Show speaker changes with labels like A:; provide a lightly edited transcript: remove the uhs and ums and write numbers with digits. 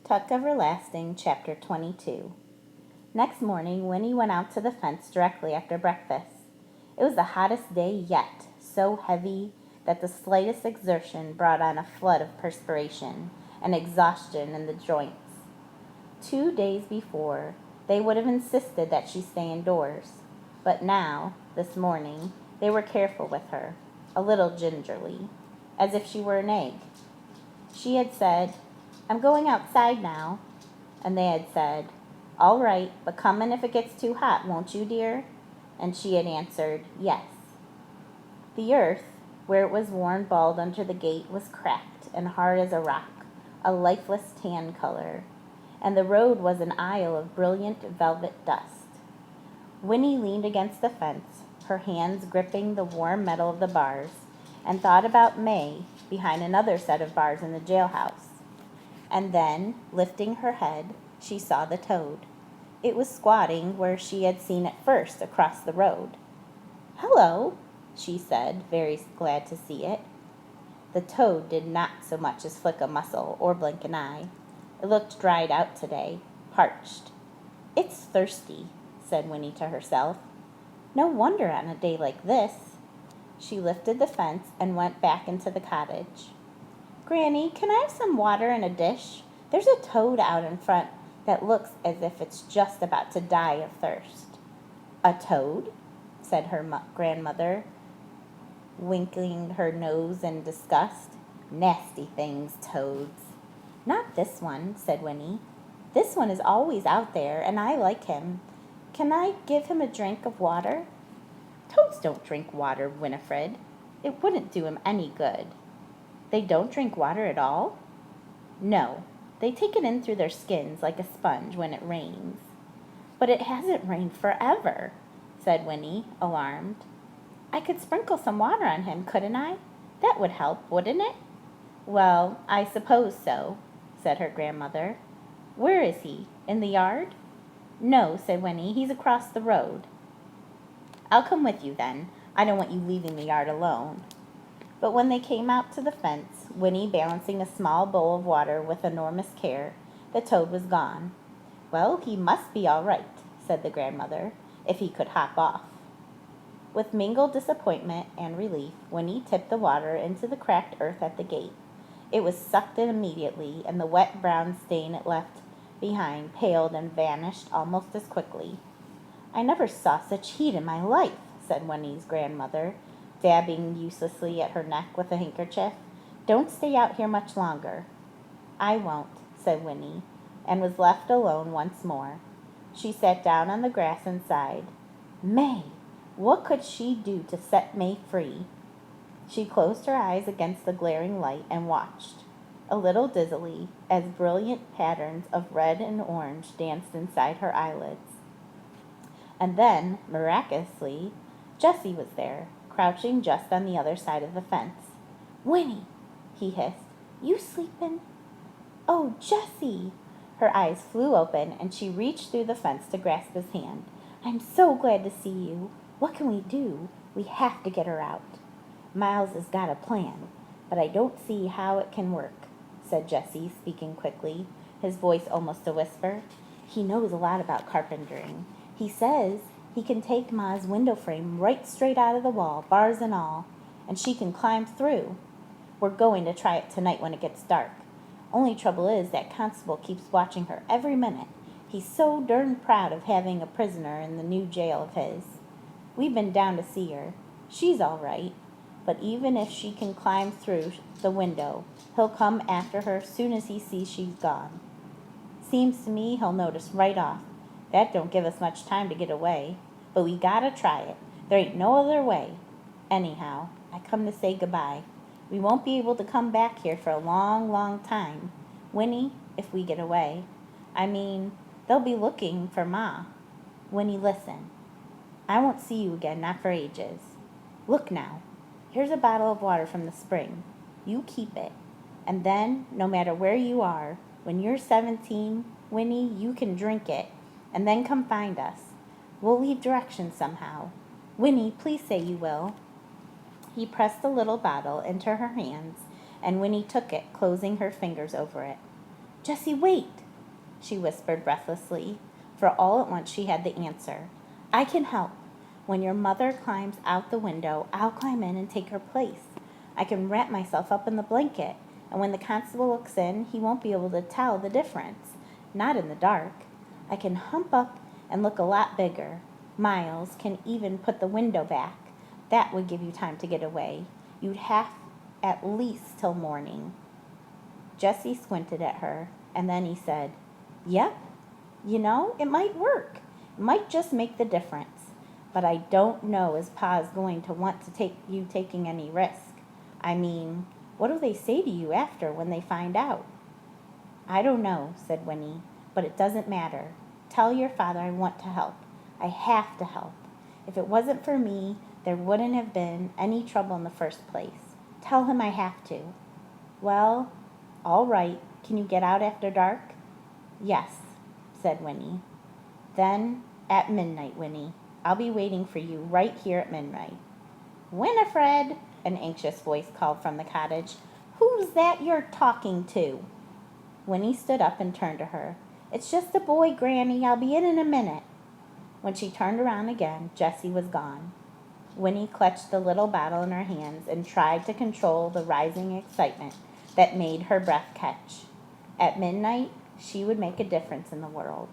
A: Tuck Everlasting, Chapter 22. Next morning, Winnie went out to the fence directly after breakfast. It was the hottest day yet, so heavy that the slightest exertion brought on a flood of perspiration and exhaustion in the joints. 2 days before, they would have insisted that she stay indoors. But now, this morning, they were careful with her, a little gingerly, as if she were an egg. She had said, "I'm going outside now," and they had said, "All right, but come in if it gets too hot, won't you, dear?" And she had answered, "Yes." The earth, where it was worn bald under the gate, was cracked and hard as a rock, a lifeless tan color, and the road was an aisle of brilliant velvet dust. Winnie leaned against the fence, her hands gripping the warm metal of the bars, and thought about May behind another set of bars in the jailhouse. And then, lifting her head, she saw the toad. It was squatting where she had seen it first, across the road. "Hello," she said, very glad to see it. The toad did not so much as flick a muscle or blink an eye. It looked dried out today, parched. "It's thirsty," said Winnie to herself. "No wonder on a day like this." She lifted the fence and went back into the cottage. "Granny, can I have some water in a dish? There's a toad out in front that looks as if it's just about to die of thirst." "A toad?" said her grandmother, winking her nose in disgust. "Nasty things, toads." "Not this one," said Winnie. "This one is always out there, and I like him. Can I give him a drink of water?" "Toads don't drink water, Winifred. It wouldn't do him any good." "They don't drink water at all?" "No, they take it in through their skins like a sponge when it rains." "But it hasn't rained forever," said Winnie, alarmed. "I could sprinkle some water on him, couldn't I? That would help, wouldn't it?" "Well, I suppose so," said her grandmother. "Where is he? In the yard?" "No," said Winnie, "he's across the road." "I'll come with you then. I don't want you leaving the yard alone." But when they came out to the fence, Winnie balancing a small bowl of water with enormous care, the toad was gone. "Well, he must be all right," said the grandmother, "if he could hop off." With mingled disappointment and relief, Winnie tipped the water into the cracked earth at the gate. It was sucked in immediately, and the wet brown stain it left behind paled and vanished almost as quickly. "I never saw such heat in my life," said Winnie's grandmother, dabbing uselessly at her neck with a handkerchief. "Don't stay out here much longer." "I won't," said Winnie, and was left alone once more. She sat down on the grass and sighed. May! What could she do to set May free? She closed her eyes against the glaring light and watched, a little dizzily, as brilliant patterns of red and orange danced inside her eyelids. And then, miraculously, Jessie was there, crouching just on the other side of the fence. "Winnie," he hissed, "you sleepin'?" "Oh, Jessie!" Her eyes flew open, and she reached through the fence to grasp his hand. "I'm so glad to see you. What can we do? We have to get her out." "Miles has got a plan, but I don't see how it can work," said Jessie, speaking quickly, his voice almost a whisper. "He knows a lot about carpentering. He says he can take Ma's window frame right straight out of the wall, bars and all, and she can climb through. We're going to try it tonight when it gets dark. Only trouble is that constable keeps watching her every minute. He's so darn proud of having a prisoner in the new jail of his. We've been down to see her. She's all right, but even if she can climb through the window, he'll come after her soon as he sees she's gone. Seems to me he'll notice right off. That don't give us much time to get away, but we gotta try it. There ain't no other way. Anyhow, I come to say goodbye. We won't be able to come back here for a long, long time, Winnie, if we get away. I mean, they'll be looking for Ma. Winnie, listen. I won't see you again, not for ages. Look now. Here's a bottle of water from the spring. You keep it. And then, no matter where you are, when you're 17, Winnie, you can drink it, and then come find us. We'll leave directions somehow. Winnie, please say you will." He pressed the little bottle into her hands, and Winnie took it, closing her fingers over it. Jessie, wait, she whispered breathlessly, for all at once she had the answer. I can help. When your mother climbs out the window, I'll climb in and take her place. I can wrap myself up in the blanket, and when the constable looks in, he won't be able to tell the difference. Not in the dark. I can hump up and look a lot bigger. Miles can even put the window back. That would give you time to get away. You'd have at least till morning. Jessie squinted at her, and then he said, Yep, it might work. It might just make the difference. But I don't know as Pa's going to want to take you taking any risk. I mean, what do they say to you after when they find out? I don't know, said Winnie, but it doesn't matter. Tell your father I want to help. I have to help. If it wasn't for me, there wouldn't have been any trouble in the first place. Tell him I have to. Well, all right. Can you get out after dark? Yes, said Winnie. Then, at midnight, Winnie. I'll be waiting for you right here at midnight. Winifred, an anxious voice called from the cottage. Who's that you're talking to? Winnie stood up and turned to her. It's just a boy, Granny. I'll be in a minute. When she turned around again, Jessie was gone. Winnie clutched the little bottle in her hands and tried to control the rising excitement that made her breath catch. At midnight, she would make a difference in the world.